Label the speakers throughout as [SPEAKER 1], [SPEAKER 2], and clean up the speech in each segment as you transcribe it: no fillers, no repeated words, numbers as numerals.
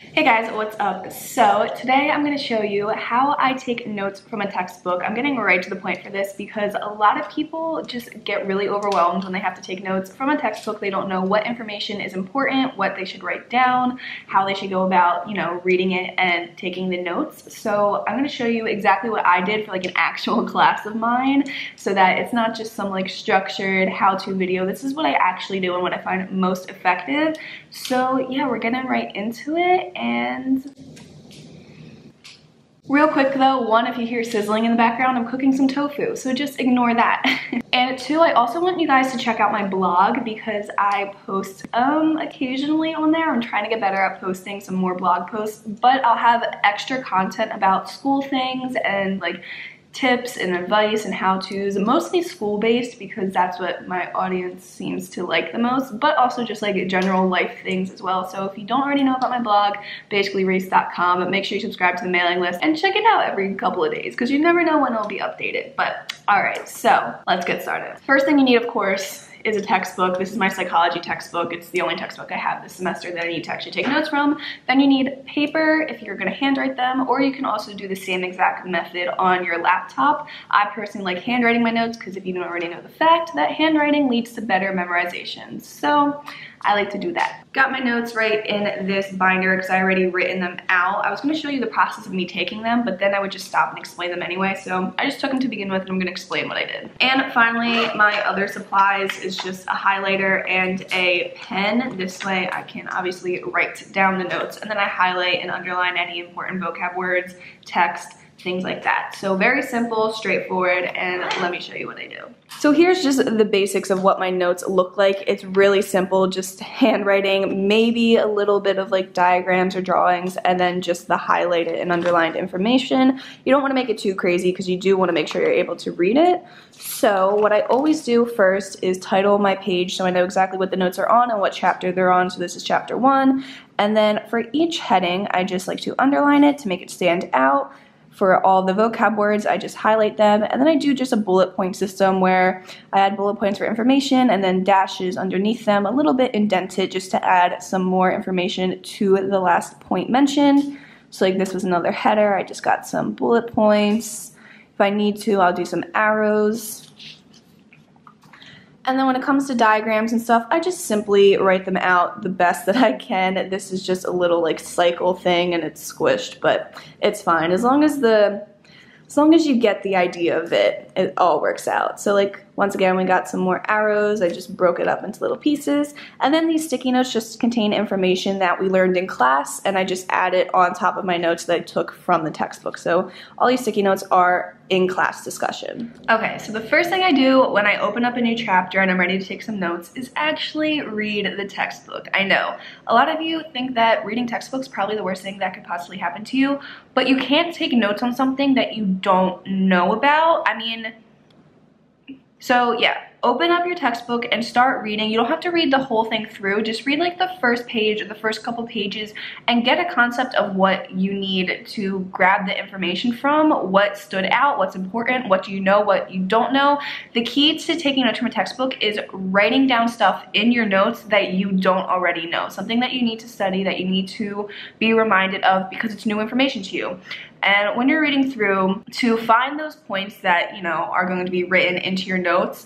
[SPEAKER 1] Hey guys, what's up? So today I'm going to show you how I take notes from a textbook. I'm getting right to the point for this because a lot of people just get really overwhelmed when they have to take notes from a textbook. They don't know what information is important, what they should write down, how they should go about, reading it and taking the notes. So I'm going to show you exactly what I did for like an actual class of mine so that it's not just some like structured how-to video. This is what I actually do and what I find most effective. So yeah, we're getting right into it. And real quick though, one, if you hear sizzling in the background, I'm cooking some tofu, so just ignore that. And two, I also want you guys to check out my blog because I post occasionally on there. I'm trying to get better at posting some more blog posts, but I'll have extra content about school things and like tips and advice and how-tos, mostly school-based because that's what my audience seems to like the most, but also just like general life things as well. So if you don't already know about my blog, basically reese.com, but make sure you subscribe to the mailing list and check it out every couple of days because you never know when it'll be updated. But all right, so let's get started. First thing you need, of course, is a textbook. This is my psychology textbook. It's the only textbook I have this semester that I need to actually take notes from. Then you need paper if you're gonna handwrite them, or you can also do the same exact method on your laptop. I personally like handwriting my notes because if you don't already know the fact that handwriting leads to better memorization. So I like to do that. Got my notes right in this binder because I already written them out. I was going to show you the process of me taking them, but then I would just stop and explain them anyway. So I just took them to begin with and I'm going to explain what I did. And finally, my other supplies is just a highlighter and a pen. This way I can obviously write down the notes and then I highlight and underline any important vocab words, text, things like that. So very simple, straightforward, and let me show you what I do. So here's just the basics of what my notes look like. It's really simple, just handwriting, maybe a little bit of like diagrams or drawings, and then just the highlighted and underlined information. You don't want to make it too crazy because you do want to make sure you're able to read it. So what I always do first is title my page so I know exactly what the notes are on and what chapter they're on. So this is chapter 1. And then for each heading, I just like to underline it to make it stand out. For all the vocab words, I just highlight them, and then I do just a bullet point system where I add bullet points for information and then dashes underneath them, a little bit indented just to add some more information to the last point mentioned. So like this was another header, I just got some bullet points. If I need to, I'll do some arrows. And then when it comes to diagrams and stuff, I just simply write them out the best that I can. This is just a little like cycle thing and it's squished, but it's fine. As long as you get the idea of it, it all works out. So like, once again, we got some more arrows. I just broke it up into little pieces. And then these sticky notes just contain information that we learned in class, and I just add it on top of my notes that I took from the textbook. So all these sticky notes are in class discussion. Okay, so the first thing I do when I open up a new chapter and I'm ready to take some notes is actually read the textbook. I know, a lot of you think that reading textbooks is probably the worst thing that could possibly happen to you, but you can't take notes on something that you don't know about. I mean, so yeah, open up your textbook and start reading. You don't have to read the whole thing through. Just read like the first page or the first couple pages and get a concept of what you need to grab the information from, what stood out, what's important, what do you know, what you don't know. The key to taking notes from a textbook is writing down stuff in your notes that you don't already know, something that you need to study, that you need to be reminded of because it's new information to you. And when you're reading through, to find those points that, are going to be written into your notes,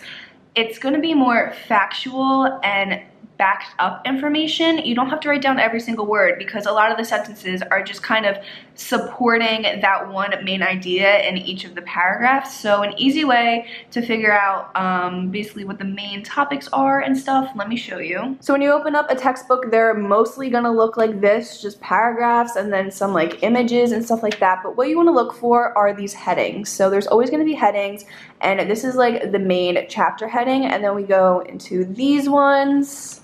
[SPEAKER 1] it's going to be more factual and backed up information. You don't have to write down every single word because a lot of the sentences are just kind of supporting that one main idea in each of the paragraphs. So an easy way to figure out basically what the main topics are and stuff, let me show you. So when you open up a textbook, they're mostly gonna look like this, just paragraphs and then some like images and stuff like that. But what you wanna look for are these headings. So there's always gonna be headings, and this is like the main chapter heading, and then we go into these ones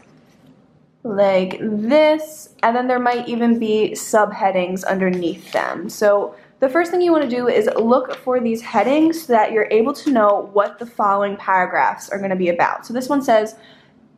[SPEAKER 1] like this, and then there might even be subheadings underneath them. So the first thing you want to do is look for these headings so that you're able to know what the following paragraphs are going to be about. So this one says,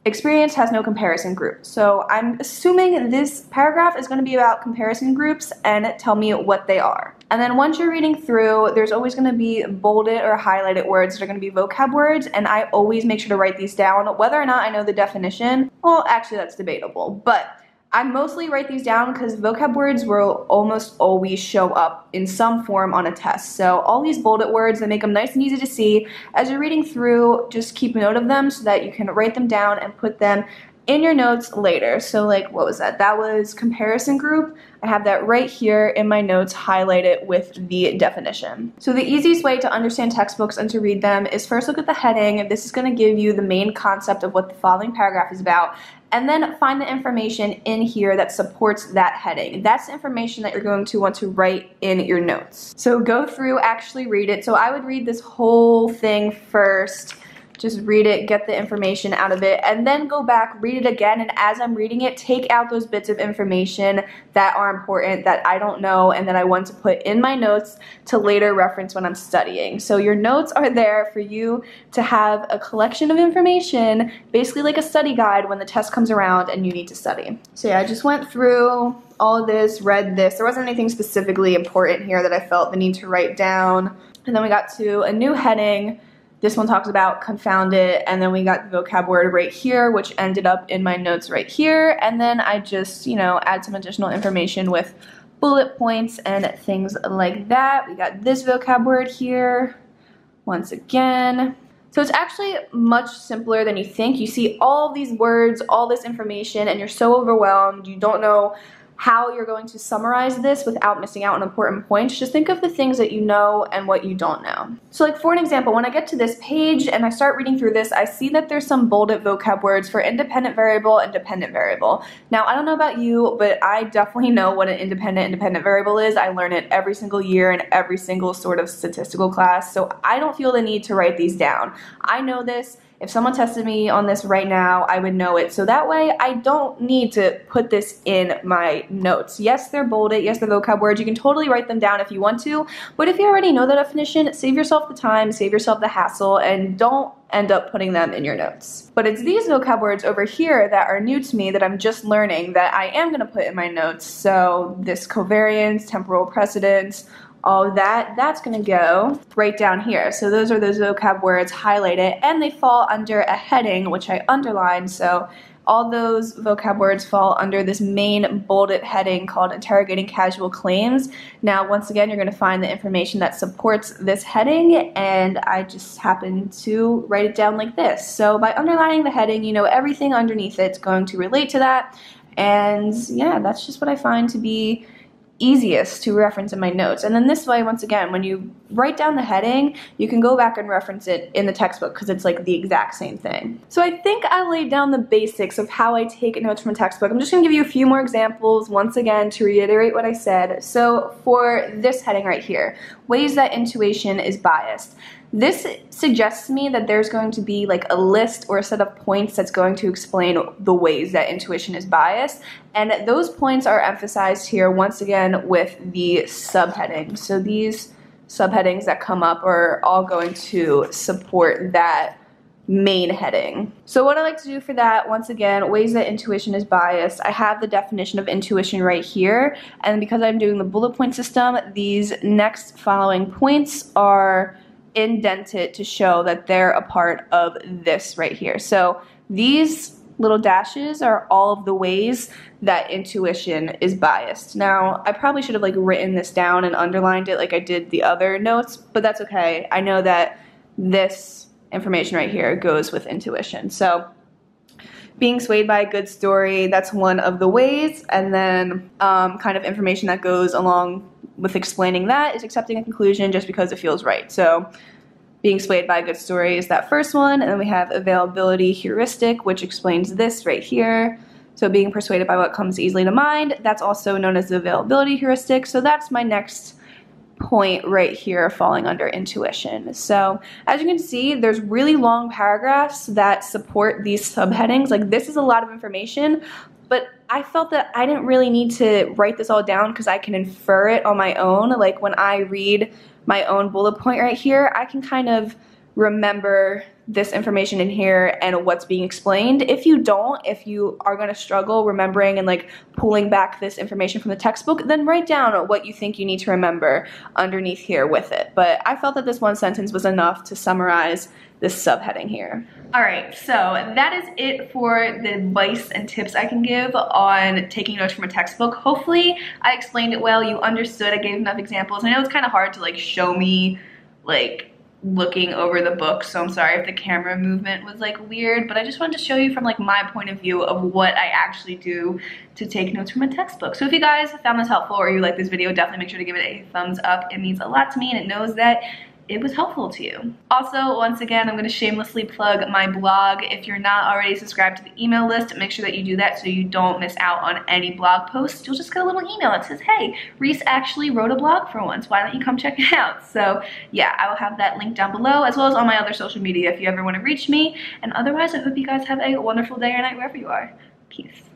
[SPEAKER 1] experience has no comparison group. So I'm assuming this paragraph is going to be about comparison groups and tell me what they are. And then once you're reading through, there's always going to be bolded or highlighted words that are going to be vocab words, and I always make sure to write these down. Whether or not I know the definition, well, actually that's debatable, but I mostly write these down because vocab words will almost always show up in some form on a test. So all these bolded words, they make them nice and easy to see. As you're reading through, just keep a note of them so that you can write them down and put them in your notes later. So like, what was that? That was comparison group. I have that right here in my notes highlighted with the definition. So the easiest way to understand textbooks and to read them is first look at the heading. This is going to give you the main concept of what the following paragraph is about, and then find the information in here that supports that heading. That's the information that you're going to want to write in your notes. So go through, actually read it. So I would read this whole thing first. Just read it, get the information out of it, and then go back, read it again, and as I'm reading it, take out those bits of information that are important, that I don't know, and that I want to put in my notes to later reference when I'm studying. So your notes are there for you to have a collection of information, basically like a study guide when the test comes around and you need to study. So yeah, I just went through all of this, read this. There wasn't anything specifically important here that I felt the need to write down. And then we got to a new heading. This one talks about confounded, and then we got the vocab word right here, which ended up in my notes right here. And then I just, you know, add some additional information with bullet points and things like that. We got this vocab word here, once again. So it's actually much simpler than you think. You see all of these words, all this information, and you're so overwhelmed. You don't know how you're going to summarize this without missing out on important points. Just think of the things that you know and what you don't know. So like for an example, when I get to this page and I start reading through this, I see that there's some bolded vocab words for independent variable and dependent variable. Now, I don't know about you, but I definitely know what an independent variable is. I learn it every single year in every single sort of statistical class, so I don't feel the need to write these down. I know this. If someone tested me on this right now, I would know it. So that way, I don't need to put this in my notes. Yes, they're bolded. Yes, they're vocab words. You can totally write them down if you want to. But if you already know the definition, save yourself the time, save yourself the hassle, and don't end up putting them in your notes. But it's these vocab words over here that are new to me that I'm just learning that I am going to put in my notes. So this covariance, temporal precedence, all of that, that's going to go right down here. So those are those vocab words highlighted, and they fall under a heading, which I underlined. So all those vocab words fall under this main bolded heading called interrogating casual claims. Now, once again, you're going to find the information that supports this heading, and I just happen to write it down like this. So by underlining the heading, you know everything underneath it's going to relate to that. And yeah, that's just what I find to be easiest to reference in my notes. And then this way, once again, when you write down the heading, you can go back and reference it in the textbook because it's like the exact same thing. So I think I laid down the basics of how I take notes from a textbook. I'm just going to give you a few more examples once again to reiterate what I said. So for this heading right here, ways that intuition is biased. This suggests to me that there's going to be like a list or a set of points that's going to explain the ways that intuition is biased. And those points are emphasized here once again with the subheadings. So these subheadings that come up are all going to support that main heading. So what I like to do for that, once again, ways that intuition is biased, I have the definition of intuition right here. And because I'm doing the bullet point system, these next following points are indented to show that they're a part of this right here. So these little dashes are all of the ways that intuition is biased. Now, I probably should have like written this down and underlined it like I did the other notes, but that's okay. I know that this information right here goes with intuition. So being swayed by a good story, that's one of the ways. And then kind of information that goes along with explaining that is accepting a conclusion just because it feels right. So being swayed by a good story is that first one. And then we have availability heuristic, which explains this right here. So being persuaded by what comes easily to mind, that's also known as the availability heuristic. So that's my next point right here falling under intuition. So as you can see, there's really long paragraphs that support these subheadings. Like this is a lot of information, but I felt that I didn't really need to write this all down because I can infer it on my own. Like when I read my own bullet point right here, I can kind of remember this information in here and what's being explained. If you don't, if you are going to struggle remembering and like pulling back this information from the textbook, then write down what you think you need to remember underneath here with it. But I felt that this one sentence was enough to summarize this subheading here. Alright, so that is it for the advice and tips I can give on taking notes from a textbook. Hopefully I explained it well, you understood, I gave enough examples. I know it's kind of hard to like show me like looking over the book, so I'm sorry if the camera movement was like weird, but I just wanted to show you from like my point of view of what I actually do to take notes from a textbook. So if you guys found this helpful or you like this video, definitely make sure to give it a thumbs up. It means a lot to me and it knows that it was helpful to you. Also, once again, I'm going to shamelessly plug my blog. If you're not already subscribed to the email list, make sure that you do that so you don't miss out on any blog posts. You'll just get a little email that says, hey, Reese actually wrote a blog for once. Why don't you come check it out? So yeah, I will have that link down below as well as on my other social media if you ever want to reach me. And otherwise, I hope you guys have a wonderful day or night wherever you are. Peace.